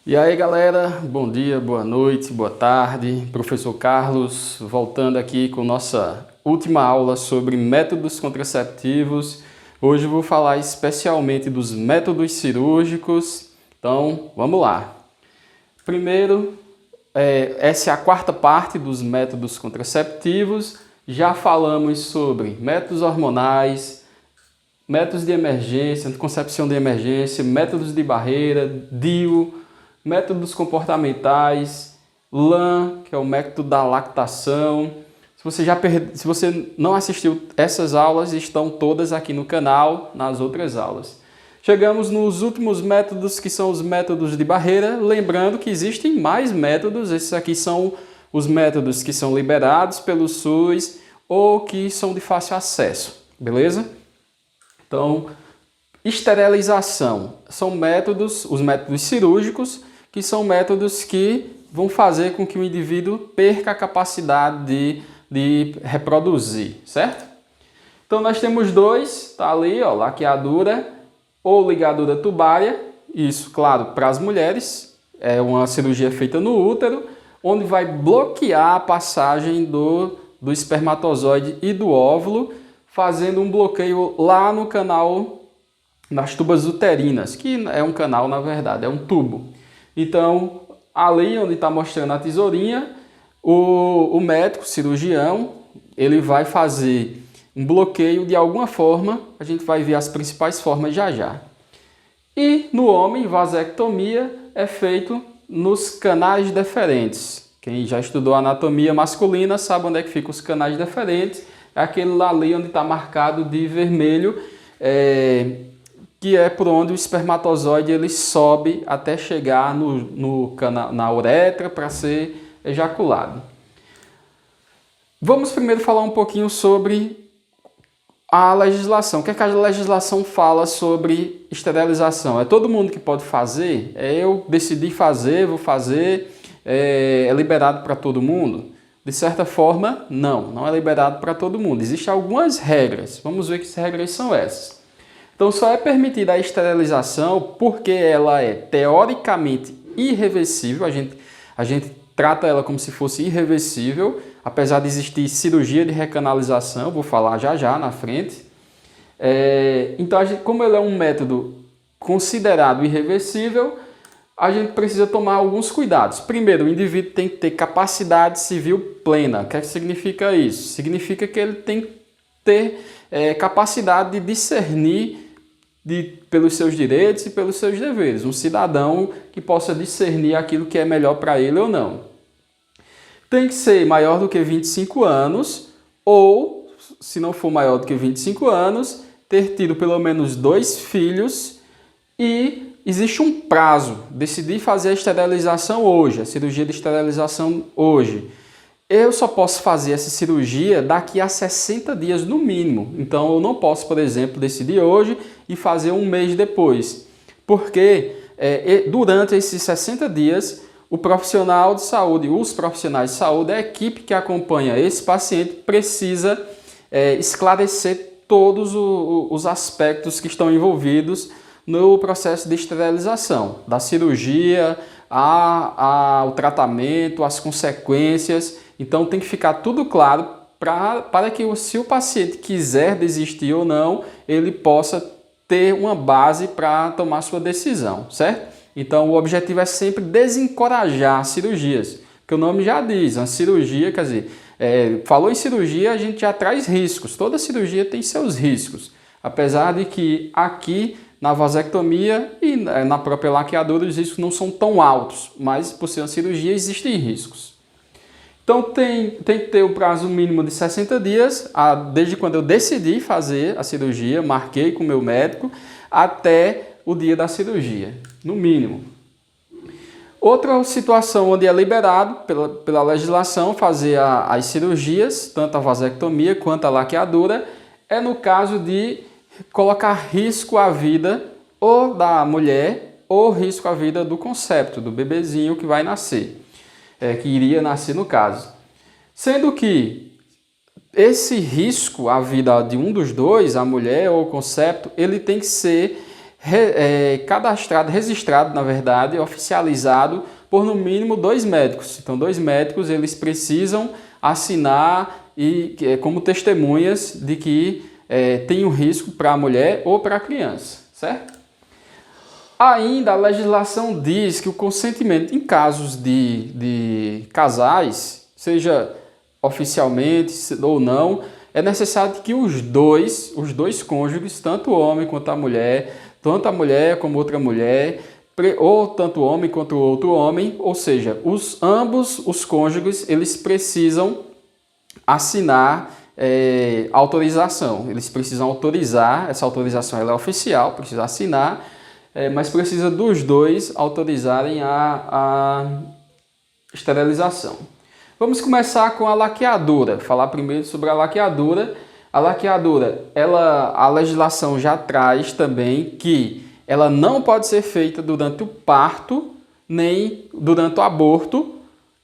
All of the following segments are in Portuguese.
E aí galera, bom dia, boa noite, boa tarde. Professor Carlos, voltando aqui com nossa última aula sobre métodos contraceptivos. Hoje eu vou falar especialmente dos métodos cirúrgicos. Então, vamos lá. Primeiro, essa é a quarta parte dos métodos contraceptivos. Já falamos sobre métodos hormonais, métodos de emergência, anticoncepção de emergência, métodos de barreira, DIU, métodos comportamentais, LAN, que é o método da lactação. Se você não assistiu essas aulas, estão todas aqui no canal, nas outras aulas. Chegamos nos últimos métodos, que são os métodos de barreira. Lembrando que existem mais métodos, esses aqui são os métodos que são liberados pelo SUS ou que são de fácil acesso, beleza? Então, esterilização são métodos, os métodos cirúrgicos, que são métodos que vão fazer com que o indivíduo perca a capacidade de reproduzir, certo? Então, nós temos dois, tá ali, ó, laqueadura ou ligadura tubária, isso, claro, para as mulheres, é uma cirurgia feita no útero, onde vai bloquear a passagem do espermatozoide e do óvulo, fazendo um bloqueio lá no canal, nas tubas uterinas, que é um canal, na verdade, é um tubo. Então, ali onde está mostrando a tesourinha, o médico, cirurgião, ele vai fazer um bloqueio de alguma forma, a gente vai ver as principais formas já já. E no homem, vasectomia é feito nos canais deferentes. Quem já estudou anatomia masculina sabe onde é que ficam os canais deferentes, é aquele lá ali onde está marcado de vermelho, que é por onde o espermatozoide ele sobe até chegar na uretra para ser ejaculado. Vamos primeiro falar um pouquinho sobre a legislação. O que é que a legislação fala sobre esterilização? É todo mundo que pode fazer? Eu decidi fazer, vou fazer, é liberado para todo mundo? De certa forma, não é liberado para todo mundo. Existem algumas regras. Vamos ver que regras são essas. Então, só é permitida a esterilização porque ela é teoricamente irreversível. A gente trata ela como se fosse irreversível, apesar de existir cirurgia de recanalização, vou falar já já na frente. Então, como ele é um método considerado irreversível, a gente precisa tomar alguns cuidados. Primeiro, o indivíduo tem que ter capacidade civil plena. O que significa isso? Significa que ele tem que ter capacidade de discernir pelos seus direitos e pelos seus deveres. Um cidadão que possa discernir aquilo que é melhor para ele ou não. Tem que ser maior do que 25 anos ou, se não for maior do que 25 anos, ter tido pelo menos 2 filhos e existe um prazo. Decidir fazer a esterilização hoje, a cirurgia de esterilização hoje. Eu só posso fazer essa cirurgia daqui a 60 dias no mínimo. Então eu não posso, por exemplo, decidir hoje e fazer um mês depois. Porque durante esses 60 dias, o profissional de saúde, os profissionais de saúde, a equipe que acompanha esse paciente precisa esclarecer todos os aspectos que estão envolvidos no processo de esterilização, da cirurgia, o tratamento, as consequências. Então tem que ficar tudo claro para que se o paciente quiser desistir ou não, ele possa ter uma base para tomar sua decisão, certo? Então o objetivo é sempre desencorajar cirurgias, que o nome já diz, uma cirurgia, quer dizer, falou em cirurgia, a gente já traz riscos, toda cirurgia tem seus riscos, apesar de que aqui na vasectomia e na própria laqueadura os riscos não são tão altos, mas por ser uma cirurgia existem riscos. Então tem que ter o prazo mínimo de 60 dias, desde quando eu decidi fazer a cirurgia, marquei com o meu médico, até o dia da cirurgia, no mínimo. Outra situação onde é liberado pela legislação fazer as cirurgias, tanto a vasectomia quanto a laqueadura, é no caso de colocar risco à vida ou da mulher ou risco à vida do concepto, do bebezinho que vai nascer. Que iria nascer no caso. Sendo que esse risco à vida de um dos dois, a mulher ou o concepto, ele tem que ser cadastrado, registrado, na verdade, oficializado por no mínimo 2 médicos. Então, 2 médicos eles precisam assinar como testemunhas de que tem um risco para a mulher ou para a criança, certo? Ainda a legislação diz que o consentimento em casos de casais, seja oficialmente ou não, é necessário que os dois cônjuges, tanto o homem quanto a mulher, tanto a mulher como outra mulher, ou tanto o homem quanto o outro homem, ou seja, ambos os cônjuges, eles precisam assinar autorização. Eles precisam autorizar, essa autorização ela é oficial, precisa assinar, mas precisa dos dois autorizarem a esterilização. Vamos começar com a laqueadura, falar primeiro sobre a laqueadura. A laqueadura, a legislação já traz também que ela não pode ser feita durante o parto, nem durante o aborto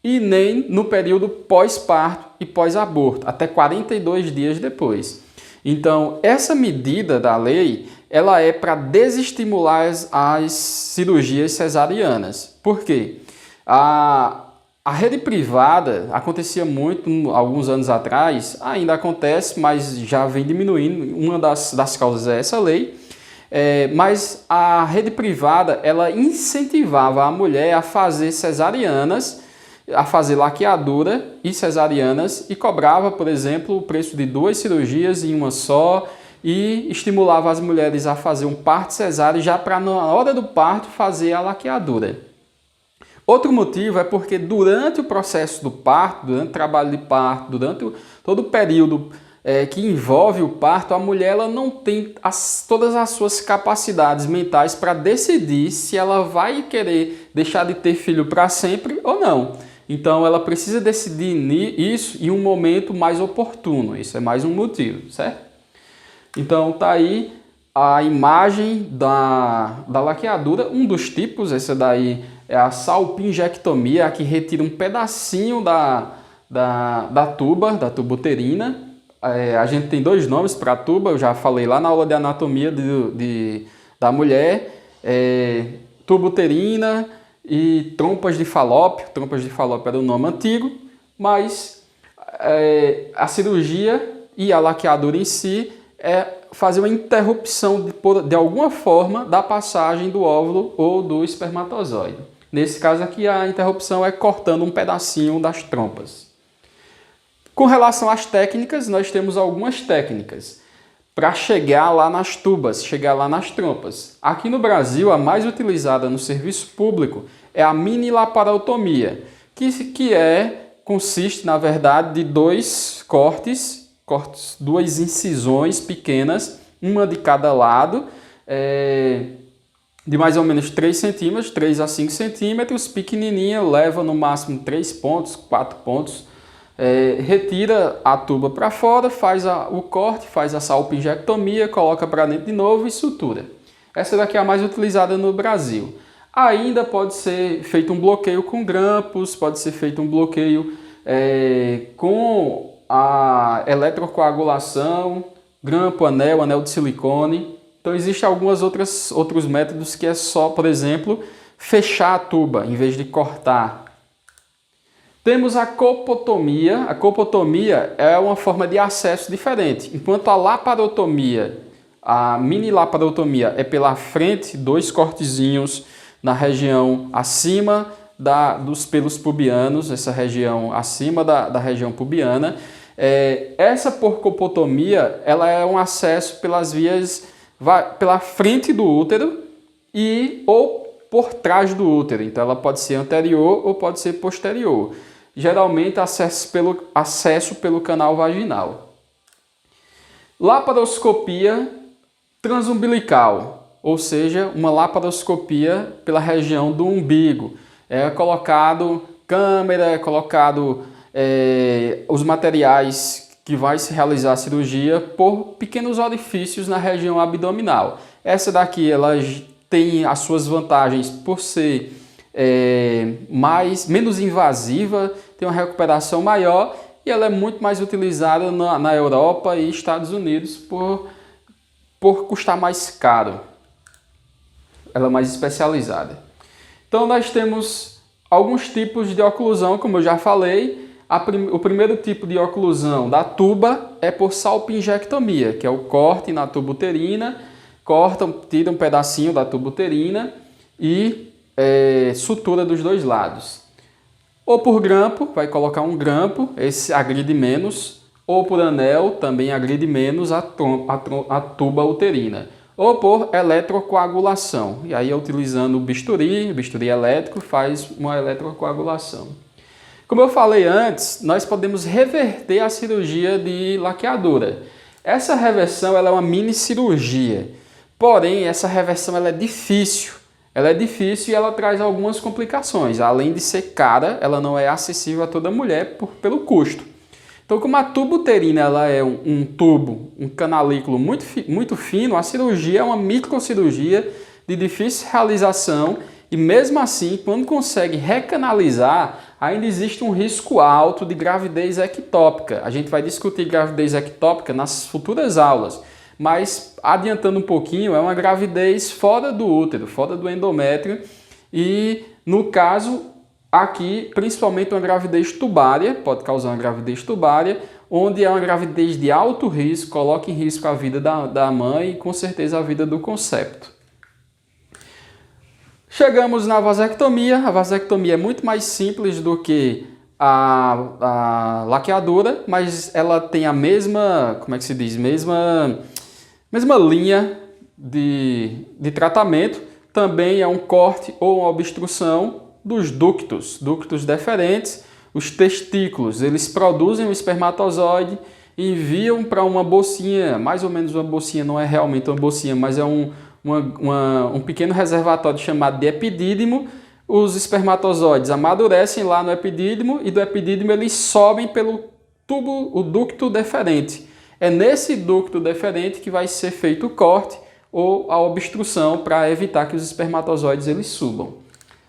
e nem no período pós-parto e pós-aborto, até 42 dias depois. Então, essa medida da lei, ela é para desestimular as cirurgias cesarianas. Por quê? A rede privada acontecia muito alguns anos atrás, ainda acontece, mas já vem diminuindo. Uma das causas é essa lei. Mas a rede privada, ela incentivava a mulher a fazer cesarianas, a fazer laqueadura e cesarianas e cobrava, por exemplo, o preço de 2 cirurgias em uma só e estimulava as mulheres a fazer um parto cesáreo já para na hora do parto fazer a laqueadura. Outro motivo é porque durante o processo do parto, durante o trabalho de parto, durante todo o período que envolve o parto, a mulher ela não tem todas as suas capacidades mentais para decidir se ela vai querer deixar de ter filho para sempre ou não. Então ela precisa decidir isso em um momento mais oportuno. Isso é mais um motivo, certo? Então tá aí a imagem da laqueadura. Um dos tipos, essa daí é a salpingectomia, que retira um pedacinho da tuba uterina. A gente tem 2 nomes para a tuba, eu já falei lá na aula de anatomia da mulher. Tuba uterina e trompas de falópio. Trompas de falópio era o nome antigo, mas a cirurgia e a laqueadura em si é fazer uma interrupção de alguma forma da passagem do óvulo ou do espermatozoide. Nesse caso aqui, a interrupção é cortando um pedacinho das trompas. Com relação às técnicas, nós temos algumas técnicas para chegar lá nas tubas, chegar lá nas trompas. Aqui no Brasil, a mais utilizada no serviço público é a mini laparotomia, que consiste, na verdade, de 2 cortes, 2 incisões pequenas, uma de cada lado, de mais ou menos 3 centímetros, 3 a 5 centímetros, pequenininha, leva no máximo 3 pontos, 4 pontos, retira a tuba para fora, faz o corte, faz a salpingectomia, coloca para dentro de novo e sutura. Essa daqui é a mais utilizada no Brasil. Ainda pode ser feito um bloqueio com grampos, pode ser feito um bloqueio com a eletrocoagulação, grampo, anel de silicone. Então existem outros métodos que é só, por exemplo, fechar a tuba em vez de cortar. Temos a colpotomia. A colpotomia é uma forma de acesso diferente. Enquanto a laparotomia, a mini laparotomia é pela frente, 2 cortezinhos na região acima dos pelos pubianos, essa região acima da região pubiana. Essa colpotomia, ela é um acesso pelas vias, pela frente do útero ou por trás do útero. Então ela pode ser anterior ou pode ser posterior. Geralmente acesso pelo canal vaginal. Laparoscopia transumbilical, ou seja, uma laparoscopia pela região do umbigo. É colocado câmera, é colocado os materiais que vai se realizar a cirurgia por pequenos orifícios na região abdominal. Essa daqui ela tem as suas vantagens por ser menos invasiva, tem uma recuperação maior e ela é muito mais utilizada na Europa e Estados Unidos por custar mais caro. ela é mais especializada. Então nós temos alguns tipos de oclusão, como eu já falei. O primeiro tipo de oclusão da tuba é por salpingectomia, que é o corte na tuba uterina, tira um pedacinho da tuba uterina e sutura dos dois lados. Ou por grampo, vai colocar um grampo, esse agride menos, ou por anel, também agride menos a tuba uterina. Ou por eletrocoagulação, e aí utilizando o bisturi elétrico, faz uma eletrocoagulação. Como eu falei antes, nós podemos reverter a cirurgia de laqueadura. Essa reversão ela é uma mini cirurgia, porém essa reversão ela é difícil. Ela é difícil e ela traz algumas complicações. Além de ser cara, ela não é acessível a toda mulher pelo custo. Então, como a tuba uterina ela é um tubo, um canalículo muito fino, a cirurgia é uma microcirurgia de difícil realização e mesmo assim, quando consegue recanalizar, ainda existe um risco alto de gravidez ectópica. A gente vai discutir gravidez ectópica nas futuras aulas. Mas, adiantando um pouquinho, é uma gravidez fora do útero, fora do endométrio e, no caso, aqui, principalmente uma gravidez tubária, pode causar uma gravidez tubária, onde é uma gravidez de alto risco, coloca em risco a vida da mãe e, com certeza, a vida do concepto. Chegamos na vasectomia. A vasectomia é muito mais simples do que a laqueadura, mas ela tem a mesma, como é que se diz, mesma linha de tratamento. Também é um corte ou uma obstrução dos ductos deferentes. Os testículos, eles produzem o espermatozoide e enviam para uma bolsinha, mais ou menos uma bolsinha, não é realmente uma bolsinha, mas é um pequeno reservatório chamado de epidídimo. Os espermatozoides amadurecem lá no epidídimo e do epidídimo eles sobem pelo o ducto deferente. É nesse ducto deferente que vai ser feito o corte ou a obstrução para evitar que os espermatozoides eles subam,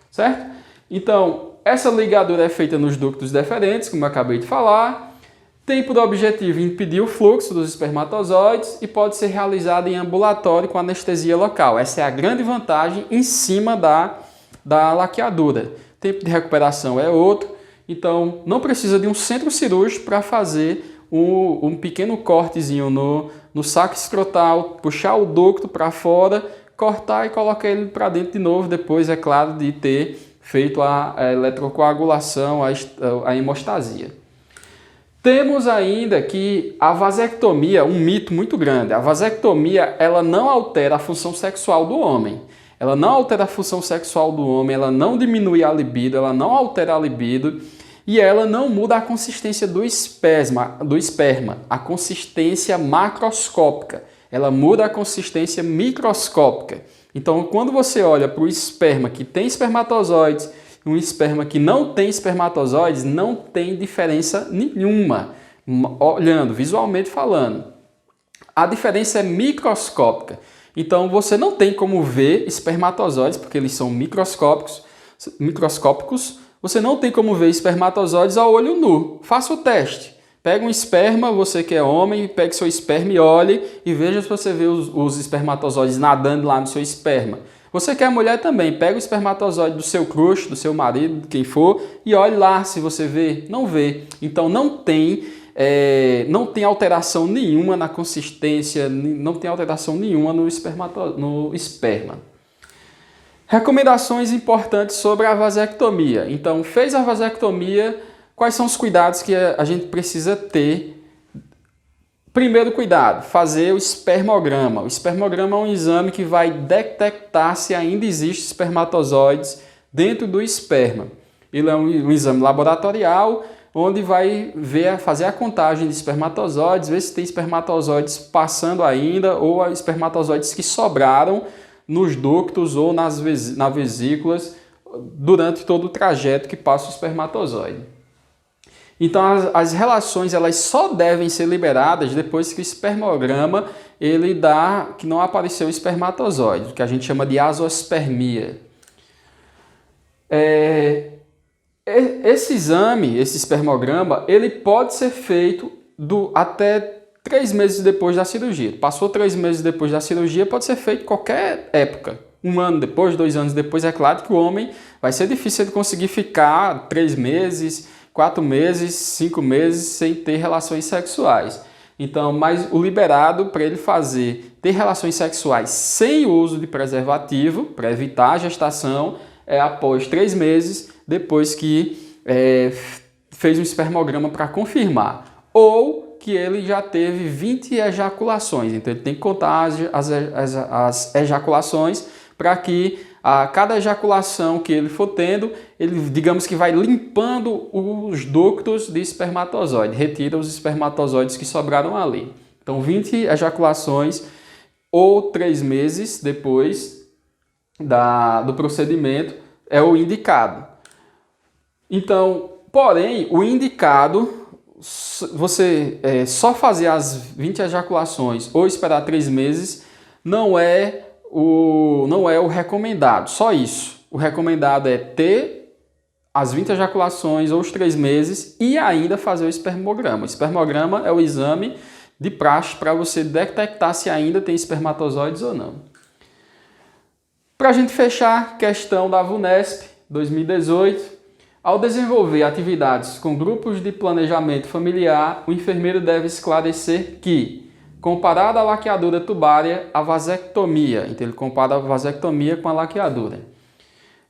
certo? Então, essa ligadura é feita nos ductos deferentes, como eu acabei de falar, tem por objetivo impedir o fluxo dos espermatozoides e pode ser realizada em ambulatório com anestesia local. Essa é a grande vantagem em cima da laqueadura. O tempo de recuperação é outro, então não precisa de um centro cirúrgico para fazer um pequeno cortezinho no saco escrotal, puxar o ducto para fora, cortar e colocar ele para dentro de novo, depois, é claro, de ter feito a eletrocoagulação, a hemostasia. Temos ainda que a vasectomia, um mito muito grande, a vasectomia ela não altera a função sexual do homem. Ela não altera a função sexual do homem, ela não diminui a libido, ela não altera a libido e ela não muda a consistência do esperma, a consistência macroscópica. Ela muda a consistência microscópica. Então, quando você olha para o esperma que tem espermatozoides e um esperma que não tem espermatozoides, não tem diferença nenhuma, olhando, visualmente falando. A diferença é microscópica. Então, você não tem como ver espermatozoides, porque eles são microscópicos. Você não tem como ver espermatozoides a olho nu. Faça o teste. Pega um esperma, você que é homem, pegue seu esperma e olhe e veja se você vê os espermatozoides nadando lá no seu esperma. Você que é mulher também, pega o espermatozoide do seu crush, do seu marido, de quem for, e olhe lá se você vê. Não vê. Então não tem alteração nenhuma na consistência, não tem alteração nenhuma no esperma. Recomendações importantes sobre a vasectomia. Então, fez a vasectomia, quais são os cuidados que a gente precisa ter? Primeiro cuidado, fazer o espermograma. O espermograma é um exame que vai detectar se ainda existem espermatozoides dentro do esperma. Ele é um exame laboratorial, onde vai fazer a contagem de espermatozoides, ver se tem espermatozoides passando ainda ou espermatozoides que sobraram nos ductos ou nas vesículas durante todo o trajeto que passa o espermatozoide. Então as relações elas só devem ser liberadas depois que o espermograma ele dá que não apareceu o espermatozoide, que a gente chama de azoospermia. Esse exame, esse espermograma, ele pode ser feito até 3 meses depois da cirurgia. Passou 3 meses depois da cirurgia, pode ser feito qualquer época. um ano depois, 2 anos depois, é claro que o homem vai ser difícil de conseguir ficar 3 meses, 4 meses, 5 meses sem ter relações sexuais. Então, mas o liberado para ele ter relações sexuais sem o uso de preservativo, para evitar a gestação, é após 3 meses, depois que fez um espermograma para confirmar. Ou que ele já teve 20 ejaculações. Então, ele tem que contar as ejaculações para que a cada ejaculação que ele for tendo, ele, digamos que vai limpando os ductos de espermatozoide, retira os espermatozoides que sobraram ali. Então, 20 ejaculações ou 3 meses depois do procedimento é o indicado. Então, porém, o indicado, você só fazer as 20 ejaculações ou esperar 3 meses, não é o recomendado, só isso. O recomendado é ter as 20 ejaculações ou os 3 meses e ainda fazer o espermograma. O espermograma é o exame de praxe para você detectar se ainda tem espermatozoides ou não. Para a gente fechar, questão da VUNESP 2018. Ao desenvolver atividades com grupos de planejamento familiar, o enfermeiro deve esclarecer que, comparado à laqueadura tubária, a vasectomia. Então, ele compara a vasectomia com a laqueadura.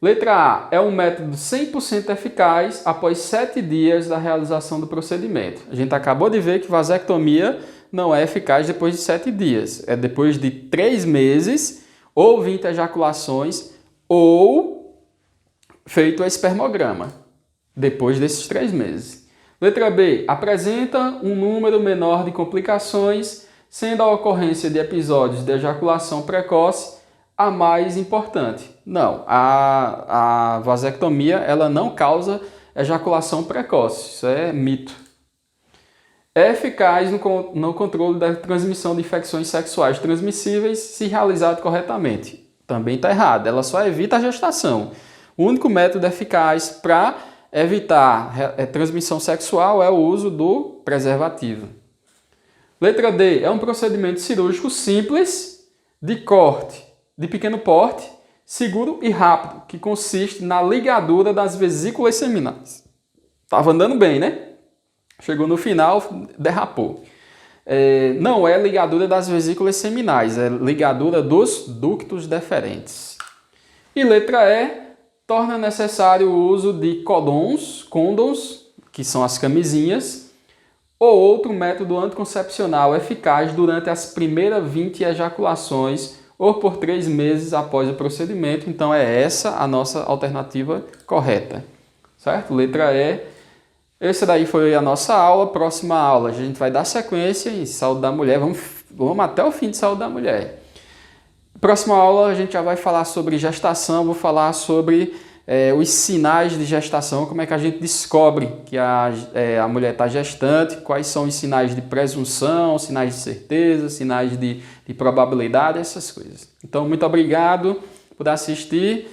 Letra A. É um método 100% eficaz após 7 dias da realização do procedimento. A gente acabou de ver que vasectomia não é eficaz depois de 7 dias. É depois de 3 meses, ou 20 ejaculações, ou feito o espermograma, depois desses 3 meses. Letra B. Apresenta um número menor de complicações, sendo a ocorrência de episódios de ejaculação precoce a mais importante. Não, a vasectomia ela não causa ejaculação precoce, isso é mito. É eficaz no controle da transmissão de infecções sexuais transmissíveis se realizado corretamente. Também está errado, ela só evita a gestação. O único método eficaz para evitar transmissão sexual é o uso do preservativo. Letra D. É um procedimento cirúrgico simples, de corte, de pequeno porte, seguro e rápido, que consiste na ligadura das vesículas seminais. Estava andando bem, né? Chegou no final, derrapou. Não é ligadura das vesículas seminais, é ligadura dos ductos deferentes. E letra E. Torna necessário o uso de condons, que são as camisinhas, ou outro método anticoncepcional eficaz durante as primeiras 20 ejaculações ou por 3 meses após o procedimento. Então é essa a nossa alternativa correta, certo? Letra E. Essa daí foi a nossa aula. Próxima aula a gente vai dar sequência em saúde da mulher. Vamos até o fim de saúde da mulher. Próxima aula a gente já vai falar sobre gestação, vou falar sobre os sinais de gestação, como é que a gente descobre que a mulher está gestante, quais são os sinais de presunção, sinais de certeza, sinais de probabilidade, essas coisas. Então, muito obrigado por assistir